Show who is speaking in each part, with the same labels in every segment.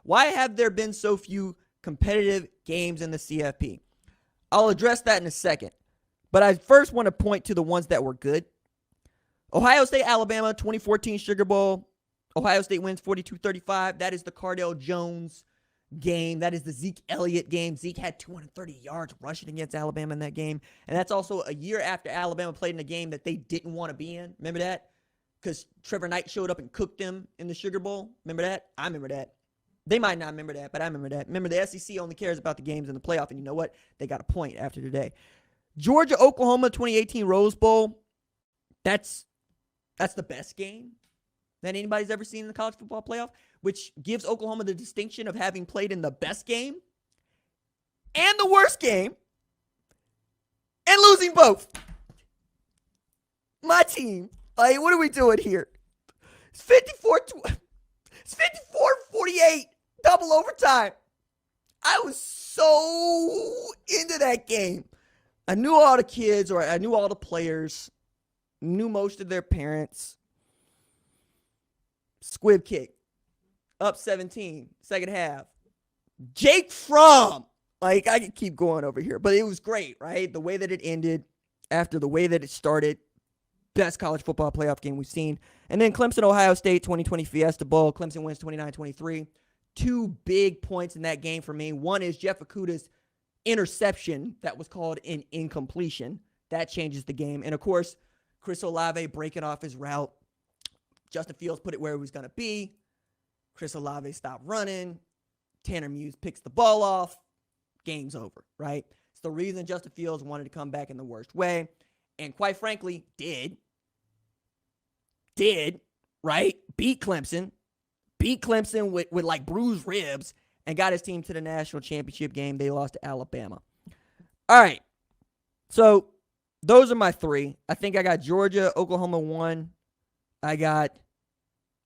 Speaker 1: Why have there been so few competitive games in the CFP? I'll address that in a second. But I first want to point to the ones that were good. Ohio State, Alabama, 2014 Sugar Bowl. Ohio State wins 42-35. That is the Cardale Jones game. That is the Zeke Elliott game. Zeke had 230 yards rushing against Alabama in that game. And that's also a year after Alabama played in a game that they didn't want to be in. Remember that? Because Trevor Knight showed up and cooked them in the Sugar Bowl. Remember that? I remember that. They might not remember that, but I remember that. Remember, the SEC only cares about the games in the playoff, and you know what? They got a point after today. Georgia, Oklahoma, 2018 Rose Bowl. That's the best game that anybody's ever seen in the college football playoff, which gives Oklahoma the distinction of having played in the best game and the worst game and losing both. My team. Like, what are we doing here? It's 54-48, double overtime. I was so into that game. I knew all the kids, or I knew all the players, knew most of their parents. Squib kick. Up 17, second half. Jake Fromm. Like, I could keep going over here, but it was great, right? The way that it ended after the way that it started. Best college football playoff game we've seen. And then Clemson, Ohio State, 2020 Fiesta Bowl. Clemson wins 29-23. Two big points in that game for me. One is Jeff Okudah's interception that was called an incompletion. That changes the game. And, of course, Chris Olave breaking off his route. Justin Fields put it where he was going to be. Chris Olave stopped running. Tanner Muse picks the ball off. Game's over, right? It's the reason Justin Fields wanted to come back in the worst way. And quite frankly, did, right? Beat Clemson with like bruised ribs and got his team to the national championship game. They lost to Alabama. All right. So those are my three. I think I got Georgia, Oklahoma 1. I got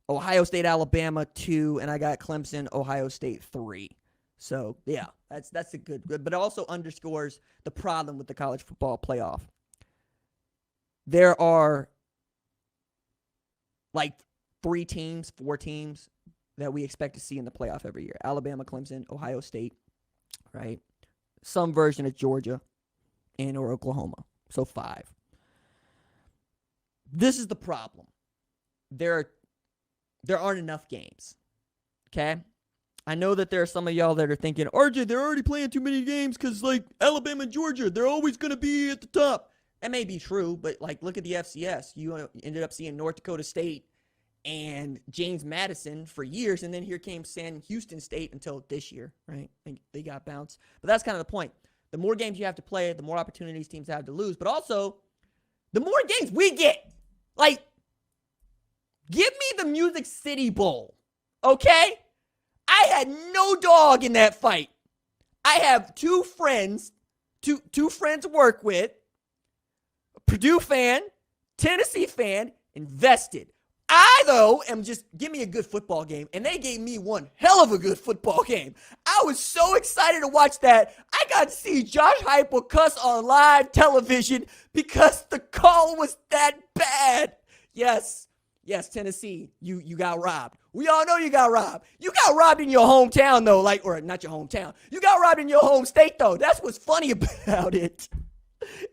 Speaker 1: Ohio State, Alabama 2. And I got Clemson, Ohio State 3. So, yeah, that's a good, but it also underscores the problem with the college football playoff. There are like 4 teams that we expect to see in the playoff every year. Alabama, Clemson, Ohio State, right? Some version of Georgia and or Oklahoma. So 5. This is the problem. There aren't enough games. Okay? I know that there are some of y'all that are thinking, RJ, they're already playing too many games because, like, Alabama and Georgia, they're always going to be at the top. That may be true, but, like, look at the FCS. You ended up seeing North Dakota State and James Madison for years, and then here came San Houston State until this year, right? They got bounced. But that's kind of the point. The more games you have to play, the more opportunities teams have to lose. But also, the more games we get. Like, give me the Music City Bowl, okay? I had no dog in that fight. I have two friends to work with, a Purdue fan, Tennessee fan, invested. I, though, am just, give me a good football game. And they gave me one hell of a good football game. I was so excited to watch that. I got to see Josh Heupel cuss on live television because the call was that bad. Yes, Tennessee, you got robbed. We all know you got robbed. You got robbed in your hometown, though, like, or not your hometown. You got robbed in your home state, though. That's what's funny about it.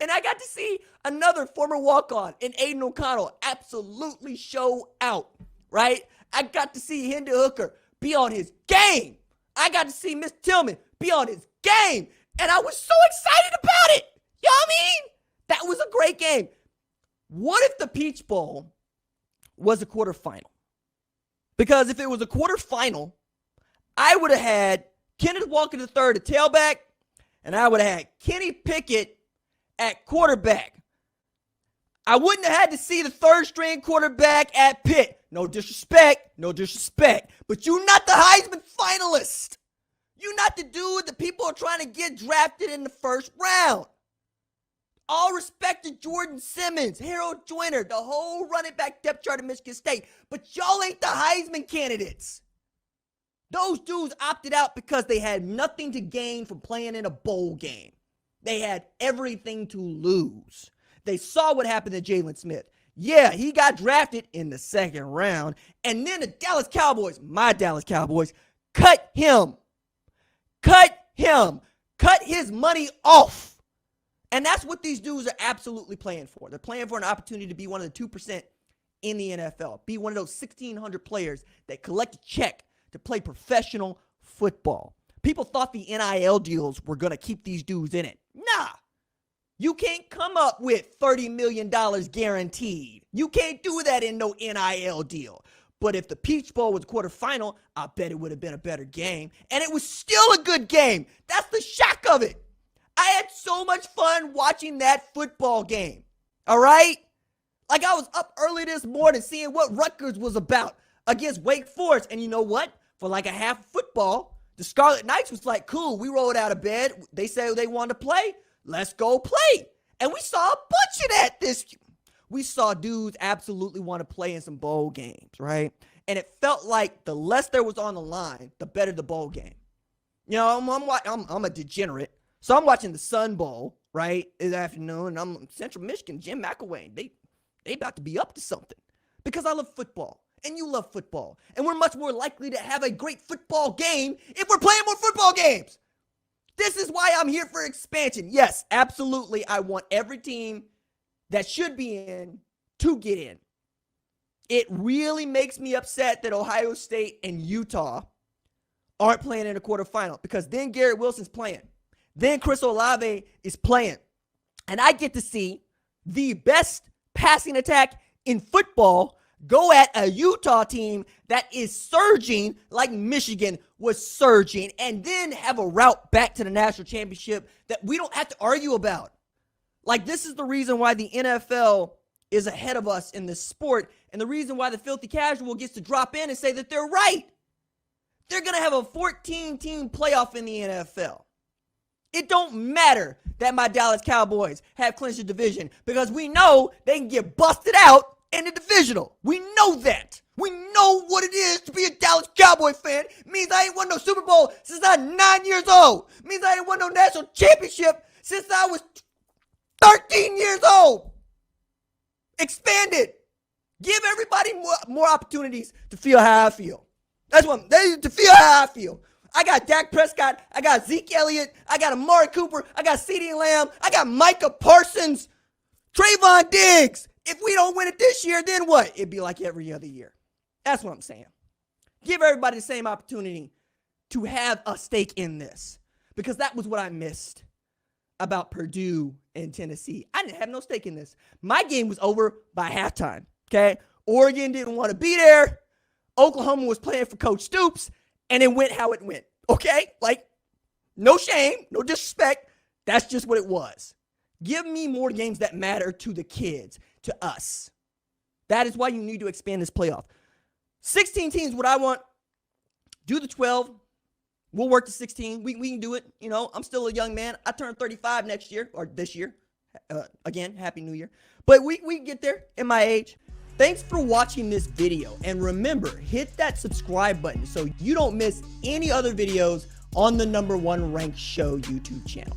Speaker 1: And I got to see another former walk-on in Aiden O'Connell absolutely show out, right? I got to see Hendon Hooker be on his game. I got to see Miss Tillman be on his game. And I was so excited about it. You know what I mean? That was a great game. What if the Peach Bowl was a quarterfinal? Because if it was a quarterfinal, I would have had Kenneth Walker III at tailback, and I would have had Kenny Pickett at quarterback. I wouldn't have had to see the third-string quarterback at Pitt. No disrespect. But you're not the Heisman finalist. You're not the dude that people are trying to get drafted in the first round. All respect to Jordan Simmons, Harold Joyner, the whole running back depth chart of Michigan State. But y'all ain't the Heisman candidates. Those dudes opted out because they had nothing to gain from playing in a bowl game. They had everything to lose. They saw what happened to Jalen Smith. Yeah, he got drafted in the second round. And then the Dallas Cowboys, my Dallas Cowboys, cut him. Cut him. Cut his money off. And that's what these dudes are absolutely playing for. They're playing for an opportunity to be one of the 2% in the NFL. Be one of those 1,600 players that collect a check to play professional football. People thought the NIL deals were going to keep these dudes in it. Nah. You can't come up with $30 million guaranteed. You can't do that in no NIL deal. But if the Peach Bowl was quarterfinal, I bet it would have been a better game. And it was still a good game. That's the shock of it. I had so much fun watching that football game. All right? Like, I was up early this morning seeing what Rutgers was about against Wake Forest. And you know what? For like a half football, the Scarlet Knights was like, cool, we rolled out of bed. They said they wanted to play. Let's go play. And we saw a bunch of that we saw dudes absolutely want to play in some bowl games, right? And it felt like the less there was on the line, the better the bowl game. You know, I'm a degenerate. So I'm watching the Sun Bowl, right, this afternoon, and I'm Central Michigan, Jim McElwain. They about to be up to something because I love football, and you love football. And we're much more likely to have a great football game if we're playing more football games. This is why I'm here for expansion. Yes, absolutely. I want every team that should be in to get in. It really makes me upset that Ohio State and Utah aren't playing in a quarterfinal because then Garrett Wilson's playing. Then Chris Olave is playing. And I get to see the best passing attack in football go at a Utah team that is surging like Michigan was surging, and then have a route back to the national championship that we don't have to argue about. Like, this is the reason why the NFL is ahead of us in this sport, and the reason why the filthy casual gets to drop in and say that they're right. They're going to have a 14-team playoff in the NFL. It don't matter that my Dallas Cowboys have clinched the division because we know they can get busted out in the divisional. We know that. We know what it is to be a Dallas Cowboy fan. It means I ain't won no Super Bowl since I was 9 years old. It means I ain't won no national championship since I was 13 years old. Expand it. Give everybody more opportunities to feel how I feel. That's what to feel how I feel. I got Dak Prescott. I got Zeke Elliott. I got Amari Cooper. I got CeeDee Lamb. I got Micah Parsons. Trayvon Diggs. If we don't win it this year, then what? It'd be like every other year. That's what I'm saying. Give everybody the same opportunity to have a stake in this. Because that was what I missed about Purdue and Tennessee. I didn't have no stake in this. My game was over by halftime, okay? Oregon didn't want to be there. Oklahoma was playing for Coach Stoops, and it went how it went, okay? Like, no shame, no disrespect. That's just what it was. Give me more games that matter to the kids, to us. That is why you need to expand this playoff. 16 teams, what I want. Do the 12. We'll work to 16. We can do it. You know, I'm still a young man. I turn 35 next year, or this year. Again, Happy New Year. But we can get there in my age. Thanks for watching this video. And remember, hit that subscribe button so you don't miss any other videos on the #1 Ranked Show YouTube channel.